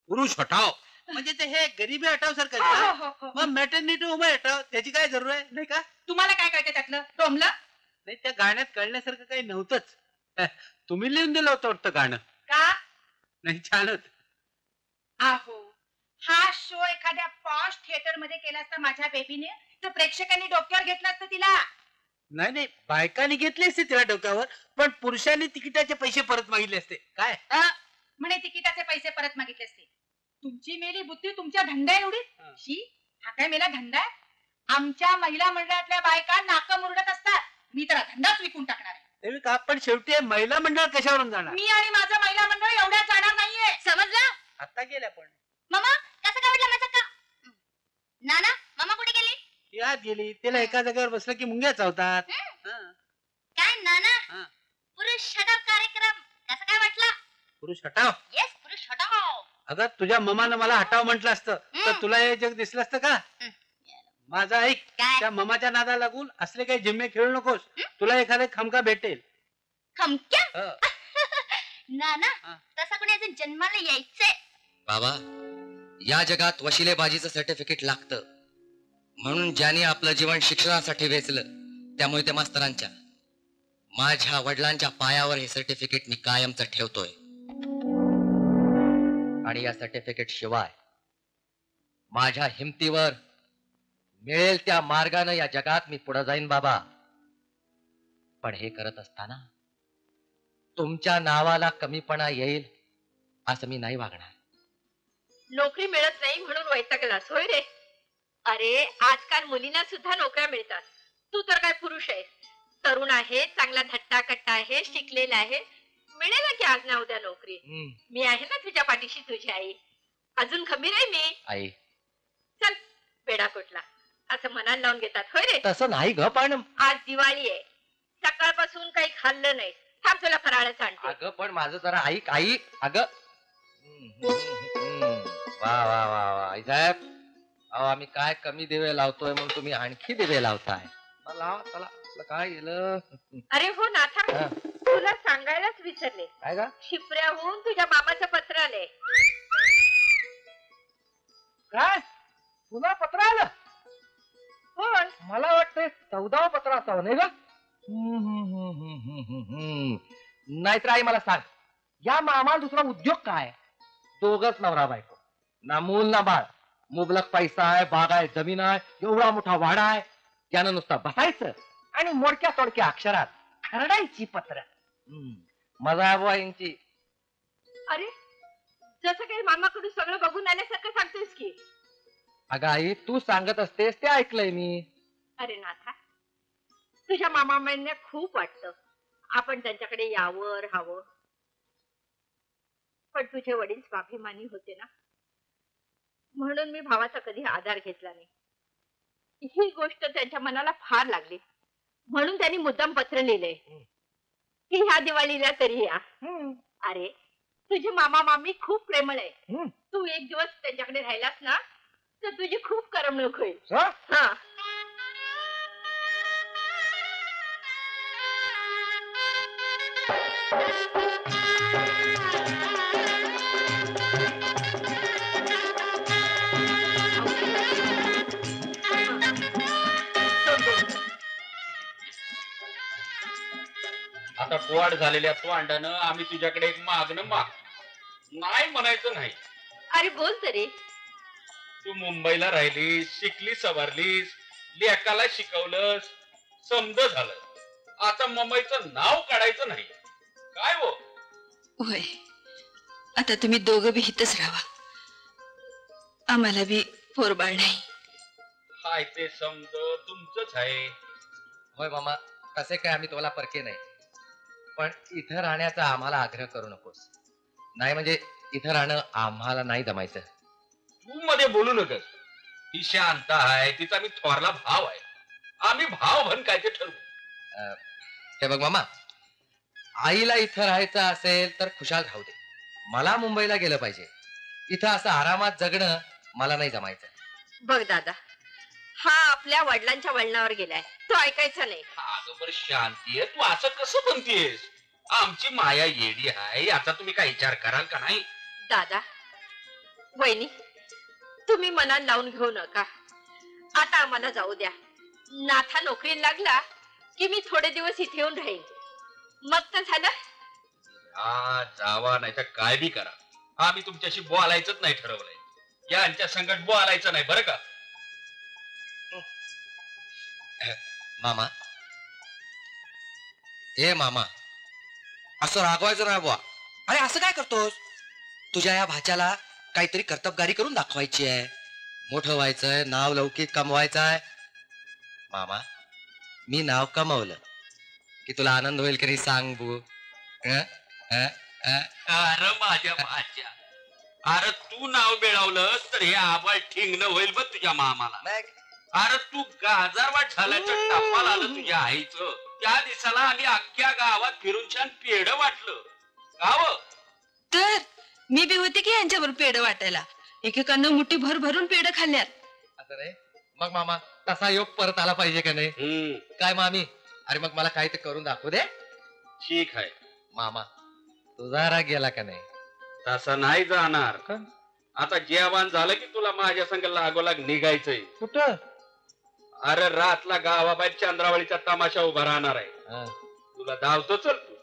पुरुष हटाव म्हणजे ते हे गरिबी हटाव सारखं मग मॅटर्निटी उभं हटाव त्याची काय जरूर आहे नाही का? तुम्हाला काय कळतं त्यातलं टोमलं? नाही त्या गाण्यात कळण्यासारखं काही नव्हतंच. तुम्ही लिहून दिलं होतं वाटतं गाणं. का? नाही छान होत. आहो हा शो एखाद्या पॉश थिएटर मध्ये केला असता माझ्या बेबीने तर प्रेक्षकांनी डोक्यावर घेतलं असतं तिला. नाही नाही बायकांनी घेतली असते तिला डोक्यावर पण पुरुषांनी तिकिटाचे पैसे परत मागितले असते. काय म्हणे तिकिटाचे पैसे परत मागितले असते. तुमची मेली बुद्धी तुमच्या धंदा एवढी शी. हा काय मेला धंदा? आमच्या महिला मंडळातल्या बायका नाक मुरडत असतात. मी तर धंदाच विकून टाकणार आहे. का पण शेवटी महिला मंडळ कशावरून जाणार? मी आणि माझं महिला मंडळ एवढ्या जाणार नाहीये. समजलं? आता गेल्या पण मामा कसं काय वाटलं माझं का? नाना मामा कुठे गेली? ती आत गेली. तिला एका जागेवर बसलं की मुंग्या चावतात. काय नाना पुरुष हटाव कार्यक्रम कसं काय वाटलं? पुरुष हटाव? येस पुरुष हटाव. अगं तुझ्या ममानं मला हटाव म्हटलं असतं तर तुला हे जग दिसलं असतं का? माझं ऐक त्या ममाच्या नादा लागून असले काही जिम्मे खेळू नकोस. तुला एखादे खमका भेटेल. खमक्या? नाना तसा कोणी अजून जन्माला यायचंय. बाबा या जगात वशिलेबाजीचं सर्टिफिकेट लागतं म्हणून ज्यांनी आपलं जीवन शिक्षणासाठी वेचलं त्यामुळे त्या मास्तरांच्या माझ्या वडिलांच्या पायावर हे सर्टिफिकेट मी कायमचं ठेवतोय. आणि या सर्टिफिकेट शिवाय माझ्या हिमतीवर मिळेल त्या मार्गाने या जगात मी पुढे जाईन बाबा. पण हे करत असताना तुमच्या नावाला कमीपणा येईल असं मी नाही वागणार. नोकरी मिळत नाही म्हणून वैतागलास होय रे? अरे आजकाल मुलींना सुद्धा नोकऱ्या मिळतात. तू तर काय पुरुष आहे, तरुण आहे, चांगला धट्टा कट्टा आहे, शिकलेला आहे, मिळेल की आज ना उद्या नोकरी. मी आहे ना तुझ्या पाठीशी, तुझी आई. अजून खंबीर आहे मी. आई चल पेढा कुठला असं मनाला लावून घेतात होय रे? तसं नाही ग पण आज दिवाळी आहे, सकाळपासून काही खाल्लं नाही. थांब तुला फराळच आणते. अगं पण माझं जरा ऐक आई. अगं वा वा वा वा आई साहेब, अहो आम्ही काय कमी दिवे लावतोय म्हणून तुम्ही आणखी दिवे लावताय. लावा चला काय गेलं. अरे हो नाथा तुला सांगायलाच विसरले. काय का? शिपऱ्याहून तुझ्या मामाचं पत्र आलंय. काय तुला पत्र आलं? पण मला वाटतंय 14वं पत्र असावं नाही ग. नाहीतर आई मला सांग या मामाला दुसरा उद्योग काय? दोघच नवरा बायको, ना मूल ना बाळ, मुबलक पैसा आहे, बाग आहे, जमीन आहे, एवढा मोठा वाडा आहे. त्यानं नुसता बसायचं आणि मोडक्या तोडक्या अक्षरात खरडायची पत्र. मजा आहे बुवा यांची. अरे जसं काही मामाकडून सगळं बघून आल्यासारखं सांगतोस की. अगं आई तू सांगत असतेस ते ऐकलंय मी. अरे नाथा तुझ्या मामांना खूप वाटतं आपण त्यांच्याकडे यावं राहावं. पण तुझे वडील स्वाभिमानी होते ना म्हणून मी भावाचा कधी आधार घेतला नाही. ही गोष्ट त्यांच्या मनाला फार लागली म्हणून त्यांनी मुद्दाम पत्र लिहिलंय की ह्या दिवाळीला तरी या. अरे तुझे मामा मामी खूप प्रेमळ आहे. तू एक दिवस त्यांच्याकडे राहिलास ना तर तुझी खूप करमणूक होईल. हा आता पोवाड झालेल्या तो अंडानं आम्ही तुझ्याकडे एक मागणं माग नाही म्हणायचं नाही. अरे बोल तरी. तू मुंबईला राहिलीस, शिकली सवारलीस, लेकाला शिकवलंस, समज झालं. आता मुंबईचं नाव काढायचं नाही काय हो? होय आता तुम्ही दोघं बी इथंच राहा. आम्हाला बी पोरबाळ नाही. हाय ते समज तुमचंच आहे. होय मामा कसे काय आम्ही तुम्हाला परके नाही. पण इथं राहण्याचा आम्हाला आग्रह करू नकोस. नाही म्हणजे इथं राहणं आम्हाला नाही जमायचं. तू मध्ये बोलू नकस. ही शांत आहे, तिचा मी थोरला भाव आहे. आम्ही भाव भन काय ते ठरवू. हे बघ मामा आईला इथं राहायचं असेल तर खुशाल राहू दे. मला मुंबईला गेलं पाहिजे. इथं असं आरामात जगणं मला नाही जमायचं. बघ दादा हा आपल्या वडिलांच्या वळणावर गेलाय, तो ऐकायचा नाही. अगं बरं शांती आहे, तू असं कसं म्हणतेस? आमची माया येडी आहे याचा तुम्ही काय विचार कराल का नाही? दादा वहिनी तुम्ही मनात लावून घेऊ नका. आता आम्हाला जाऊ द्या. नाथा नोकरीला लागला की मी थोडे दिवस इथे येऊन राहीन. मग तर झालं. हा जावा नाही तर काय बी करा, आम्ही तुमच्याशी बोलायचंच नाही ठरवलंय. यांच्या संकट बोलायचं नाही बरं का. मामा, ए मामा, असं रागवायचं नाही बुवा. अरे असं काय करतोस? तुझ्या या भाच्याला काहीतरी कर्तबगारी करून दाखवायची आहे. मोठं व्हायचंय, नाव लौकिक कमवायचंय. मामा, मी नाव कमवलं की तुला आनंद होईल की नाही सांग बू. अरे माझ्या भाच्या, अरे तू नाव मिळवलं तर हे आबाळ ठिंगणं होईल बघ तुझ्या मामाला. अरे तू गाजारवाट झाल्याचं टप्पाला आलं तुझ्या आईचं. त्या दिवसाला आम्ही अख्ख्या गावात फिरून छान पेढ वाटलं गाव. तर मी बी होते की यांच्यावर पेढ वाटायला. एकेकांना मुठी भर भरून पेढ खाल्ल्यात. असं रे. मग मामा, तसा योग परत आला पाहिजे का नाही? काय मामी? अरे मग मला काही ते करून दाखवू दे. ठीक आहे मामा, तुझा राग गेला का नाही? तसा नाही जाणार. आता जेवण झालं की तुला माझ्या संग लागोलाग निघायचंय. कुठं? अरे रातला गावाबाहेर चंद्रावळीचा तमाशा उभा राहणार आहे. तुला धावतो चल तू.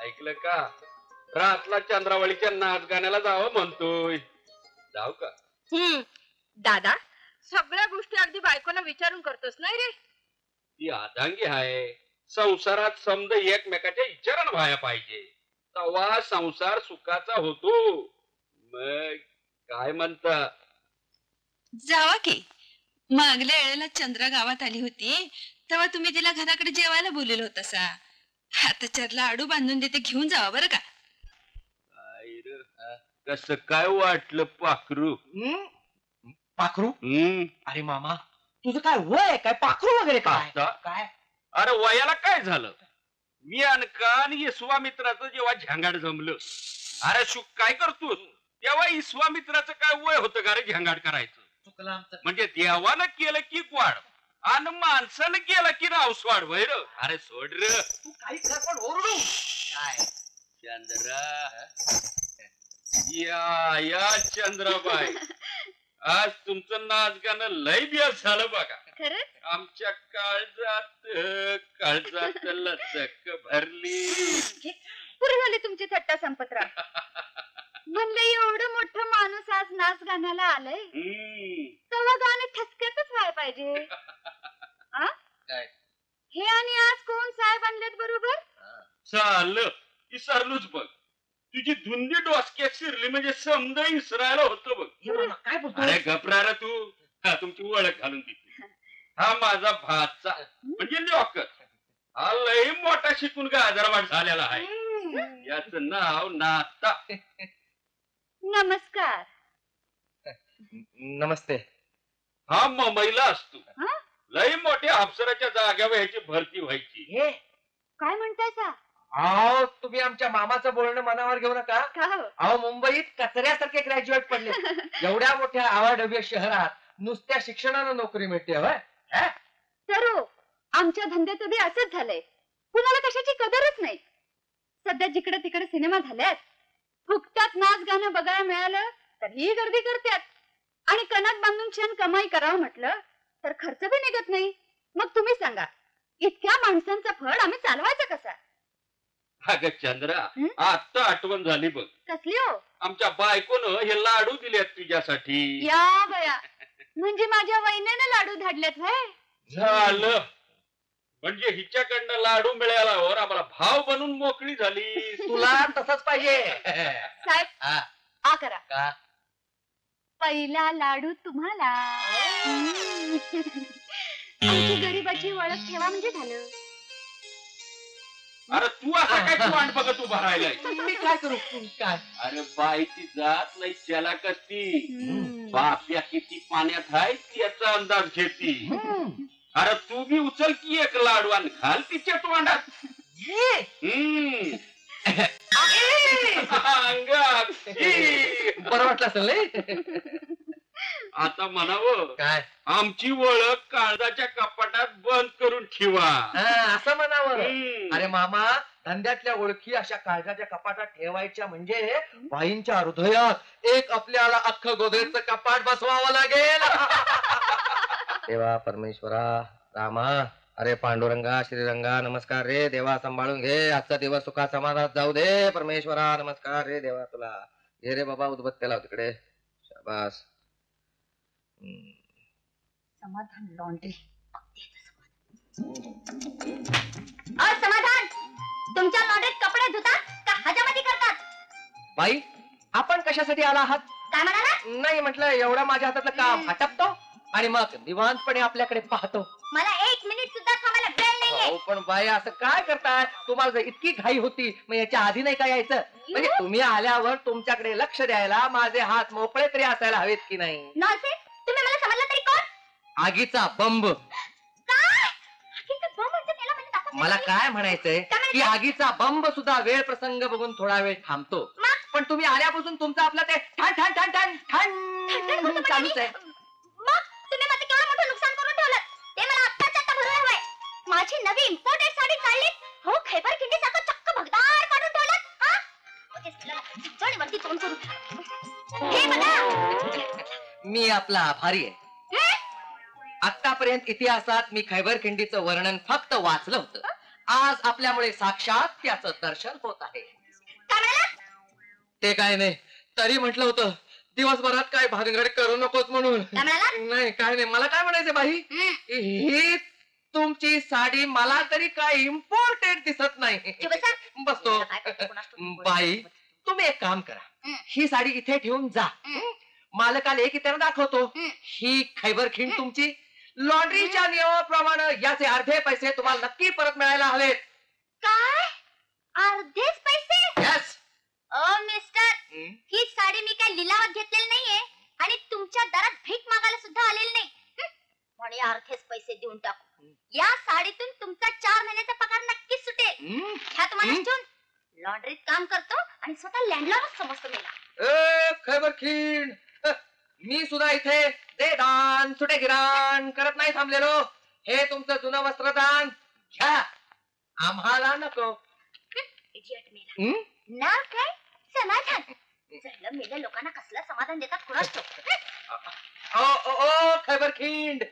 ऐकलं का? रातला चंद्रावळीच्या नाच गाण्याला जावं म्हणतोय. जाऊ का? दादा सगळ्या गोष्टी अगदी बायकोला विचारून करतोस नाही रे? ती आदांगी आहे. संसारात समज एकमेकाच्या विचारानं व्हायला पाहिजे, तेव्हा संसार सुखाचा होतो. मग काय म्हणता? जावा की. मागल्या वेळेला चंद्रा गावात आली होती तेव्हा तुम्ही तिला घराकडे जेवायला बोललेलं होतं सा. आता चरला आडू बांधून देते, घेऊन जावा बरं का. कसं काय वाटलं पाखरू? पाखरू? अरे मामा, तुझं काय वय काय पाखरू वगैरे काय? काय? अरे वयाला काय झालं? मी अनका आणि विश्वामित्राचं जेव्हा झंगाड जमलं, अरे शुक काय करतोस? तेव्हा विश्वामित्राचं काय वय होतं का रे झंगाड करायचं? चुकलं आमचं. म्हणजे देवानं केलं की ग्वाड आणि माणसानं केलं की रावस्वाड वैर. अरे सोड रे, तू काही कर पण ओरडू काय? चंद्रा या चंद्राबाई, आज तुमचं नाच गाणं लय बियास झालं बघा. खरंच? आमच्या काळजात लचक भरली. पुरे झाली तुमची थट्टा संपतराव. म्हणलं एवढं मोठं माणूस आज नाच गाण्याला आलंय, तेव्हा गाणं ठसक्यातच व्हायला पाहिजे. आ? काय? हे आणि आज कोण साहेब आणलेत बरोबर? चाललं विसरलोच बघ. तुझी धुंदी डोसक्यात शिरली म्हणजे समजा इसरायला होतं बघ. हे मामा काय बोलतो? अरे घबरा रे तू. तुमची ओळख घालून देते. हा माझा भाचा म्हणजे लोकर. हा लय मोठा शिकून गाजरवाट झालेला आहे. याचं नाव नाता. नमस्कार. नमस्ते. हा मुंबईला असतो. हा? लय मोठ्या अफसराच्या जाग्यावर ह्याची भरती व्हायची. हे काय म्हणताय सा? अहो, तुम्ही आमच्या मामाचं बोलणं मनावर घेऊ नका. का हो? अहो, मुंबईत कचऱ्यासारखे ग्रॅज्युएट पडले. एवढ्या मोठ्या आवाढव्य शहरात नुसत्या शिक्षणानं नोकरी मिळते. होय तर हो, आमच्या धंद्याचं बी असंच झालंय. कुणाला कशाची कदरच नाही. सध्या जिकडे तिकडे सिनेमा झाल्यात, फुकटात नाच गाणं बघायला मिळालं तर ही गर्दी करतात. आणि कणात बांधून छान कमाई करावं म्हटलं तर खर्च बी निघत नाही. मग तुम्ही सांगा, इतक्या माणसांचा फळ आम्ही चालवायचा कसा? अगं चंद्रा, आता आठवण झाली बघ. कसली हो? आमच्या बायकोनं हे लाडू दिलेत तुझ्यासाठी. या बया, म्हणजे माझ्या वहिनीने लाडू धाडलेत व्हय? झालं. म्हणजे हिच्याकडनं लाडू मिळाल्यावर आम्हाला भाव बनून मोकळी झाली. तुला तसंच पाहिजे. साहेब, हा. आ करा. का? पहिला लाडू तुम्हाला. आमची गरीबाची ओळख ठेवा म्हणजे झालं. अरे तू आता काय तू वाट बघत उभा राहिलाय? मी काय करू? काय? अरे बाईची जात लई चलाक असती. बाप्या किती पाण्यात आहे याचा अंदाज घेती. अरे तू बी उचल की एक लाडू आणि घाल तिच्या तोंडात. अंगात बरं वाटलं असेल नाही? आता म्हणावं काय? आमची ओळख काळजाच्या कपाटात बंद करून ठेवा. असं म्हणावं. अरे मामा, धंद्यातल्या ओळखी अशा काळजाच्या कपाटात ठेवायच्या म्हणजे बाईंच्या हृदयात एक आपल्याला अख्खं गोदरेजचं कपाट बसवावं लागेल. देवा परमेश्वरा रामा अरे पांडुरंगा श्रीरंगा नमस्कार रे देवा, सांभाळून घे आजचा दिवस सुखा समाधानात जाऊ दे. परमेश्वरा नमस्कार रे देवा तुला. घे रे बाबा उदबत्त्या लाव तिकडे. शाबास. समाधान लॉन्ड्री. समाधान तुमच्या लॉन्ड्रीत कपडे धुतात का हजामती करतात? बाई आपण कशासाठी आला आहात? काय म्हणाला? नाही म्हटलं एवढं माझ्या हातातलं काम हटपतो आणि मग निवांतपणे आपल्याकडे पाहतो. मला 1 मिनिट सुद्धा थांबायला वेळ नाहीये. अहो, पण बाई असं काय करताय? तुम्हाला जर इतकी घाई होती मग याच्या आधी नाही का यायचं? म्हणजे तुम्ही आल्यावर तुमच्याकडे लक्ष द्यायला माझे हात मोकळे तरी असायला हवेत की नाही? नॉनसेन्स. तुम्ही मला समजलं तरी कोण? आगीचा बंब. काय? आगीचा बंब म्हणजे त्याला म्हणजे दाखवत मला नाही. काय म्हणायचंय की आगीचा बंब सुद्धा वेळ प्रसंग बघून थोडा वेळ थांबतो. मग? पण तुम्ही आल्यापासून तुमचं आपलं ते ठण ठण ठण ठण ठण चालूच आहे. मग तुम्ही माझं केवढं मोठं नुकसान करून ठेवलं. ते मला आत्ताच्या आता भरून हवंय. माझी नवी इम्पोर्टेड साडी काढली. हो खैबर खिंडी सारखं चक्क भगदार काढून ठेवलं. हा? मग ते चढवरती तोंड करून. हे बघा. मी आपला आभारी आहे. आतापर्यंत इतिहासात मी खैबर खिंडीचं वर्णन फक्त वाचलं होतं. आज आपल्यामुळे साक्षात त्याचं दर्शन होत आहे. काय म्हणाला? ते काय नाही तरी म्हटलं होतं दिवसभरात काय भानगड करू नकोस म्हणून. काय म्हणाला? नाही काय नाही मला काय म्हणायचं बाई, ही तुमची साडी मला तरी काय इम्पॉर्टंट दिसत नाही. चुप बसा. बसतो. काय करतो कोणास ठाऊक. बाई तुम्ही एक काम करा, ही साडी इथे ठेवून जा. मालकाला एक इथे दाखवतो. ही खैबर खिंड तुमची. लॉन्ड्रीच्या नियमाप्रमाणे याचे अर्धे पैसे तुम्हाला नक्की परत मिळायला हवेत. काय? अर्धेच पैसे? यस. ओ मिस्टर, ही साडी मी काय लिलावात घेतलेली नाहीये आणि तुमच्या दारात भीक मागायला सुद्धा आलेली नाही. म्हणे अर्धेच पैसे देऊन टाकू. या साडीतून तुमचा 4 महिन्याचा पगार नक्कीच सुटेल. ह्या तुम्हाला ठेवून लॉन्ड्रीत काम करतो आणि स्वतः लँडलॉर्ड समजतो मला. खैबर खिंड मी सुद्धा इथे दे दान सुटे गिराण करत नाही थांबलेलो. हे तुमचं जुनं वस्त्रदान घ्या, आम्हाला नको. इडियट मेला. नाव काय? समाधान. जळलं मेल्या लोकांना कसलं समाधान देतात कुणास ठाऊक. ओ खैबर खिंड